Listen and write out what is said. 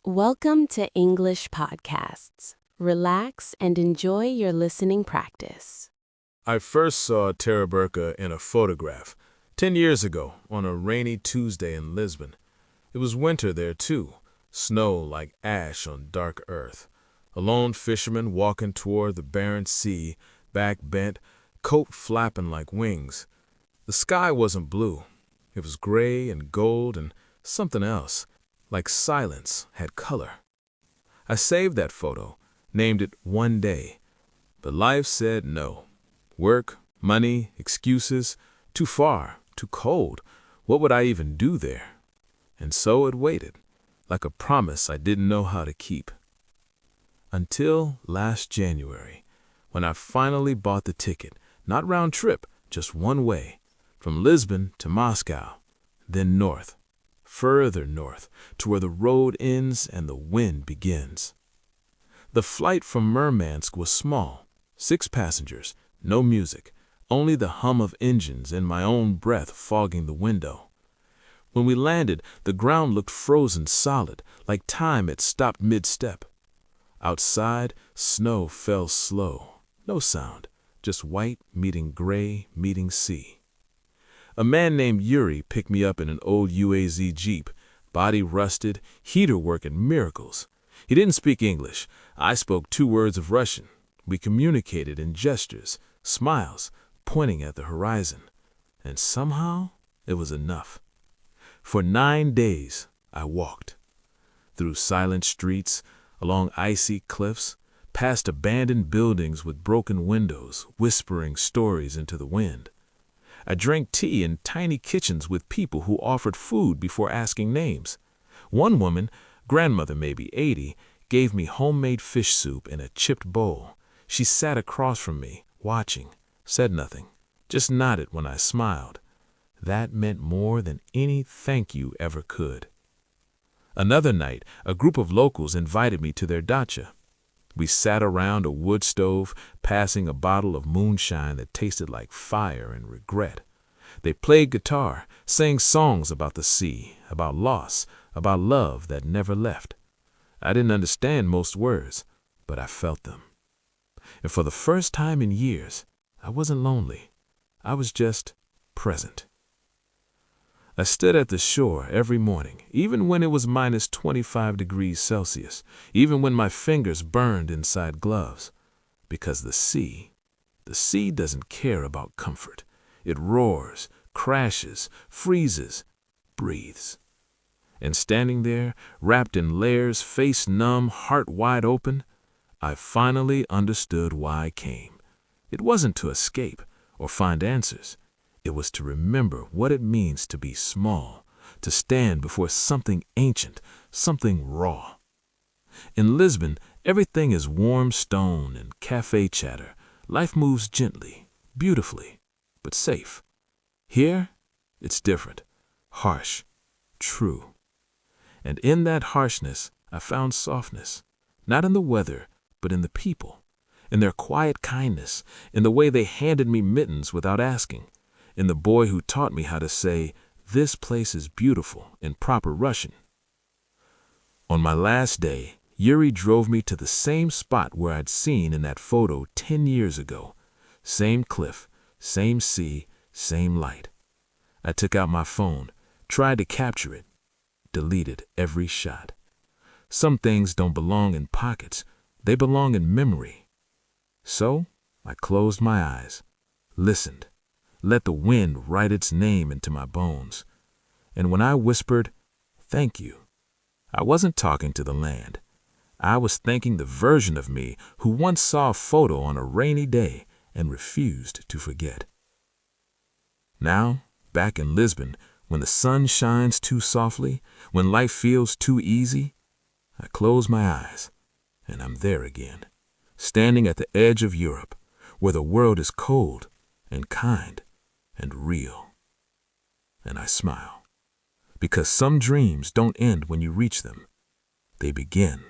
Welcome to English Podcasts. Relax and enjoy your listening practice. I first saw Teriberka in a photograph 10 years ago on a rainy Tuesday in Lisbon. It was winter there too, snow like ash on dark earth. A lone fisherman walking toward the barren sea, back bent, coat flapping like wings. The sky wasn't blue. It was gray and gold and something else, like silence had color. I saved that photo, named it One Day, but life said no. Work, money, excuses, too far, too cold. What would I even do there? And so it waited, like a promise I didn't know how to keep. Until last January, when I finally bought the ticket, not round trip, just one way, from Lisbon to Moscow, then north, further north, to where the road ends and the wind begins. The flight from Murmansk was small, 6 passengers, no music, only the hum of engines and my own breath fogging the window. When we landed, the ground looked frozen solid, like time had stopped mid-step. Outside, snow fell slow, no sound, just white meeting gray meeting sea. A man named Yuri picked me up in an old UAZ Jeep, body rusted, heater working miracles. He didn't speak English. I spoke 2 words of Russian. We communicated in gestures, smiles, pointing at the horizon. And somehow, it was enough. For 9 days, I walked. Through silent streets, along icy cliffs, past abandoned buildings with broken windows, whispering stories into the wind. I drank tea in tiny kitchens with people who offered food before asking names. One woman, grandmother maybe 80, gave me homemade fish soup in a chipped bowl. She sat across from me, watching, said nothing, just nodded when I smiled. That meant more than any thank you ever could. Another night, a group of locals invited me to their dacha. We sat around a wood stove, passing a bottle of moonshine that tasted like fire and regret. They played guitar, sang songs about the sea, about loss, about love that never left. I didn't understand most words, but I felt them. And for the first time in years, I wasn't lonely. I was just present. I stood at the shore every morning, even when it was minus 25 degrees Celsius, even when my fingers burned inside gloves. Because the sea doesn't care about comfort. It roars, crashes, freezes, breathes. And standing there, wrapped in layers, face numb, heart wide open, I finally understood why I came. It wasn't to escape or find answers. It was to remember what it means to be small, to stand before something ancient, something raw. In Lisbon, everything is warm stone and cafe chatter. Life moves gently, beautifully, but safe. Here, it's different, harsh, true. And in that harshness, I found softness, not in the weather, but in the people, in their quiet kindness, in the way they handed me mittens without asking, in the boy who taught me how to say, "This place is beautiful," in proper Russian. On my last day, Yuri drove me to the same spot where I'd seen in that photo 10 years ago. Same cliff, same sea, same light. I took out my phone, tried to capture it, deleted every shot. Some things don't belong in pockets, they belong in memory. So I closed my eyes, listened, let the wind write its name into my bones. And when I whispered, "Thank you," I wasn't talking to the land. I was thanking the version of me who once saw a photo on a rainy day and refused to forget. Now, back in Lisbon, when the sun shines too softly, when life feels too easy, I close my eyes, and I'm there again, standing at the edge of Europe, where the world is cold and kind and real. And I smile, because some dreams don't end when you reach them. They begin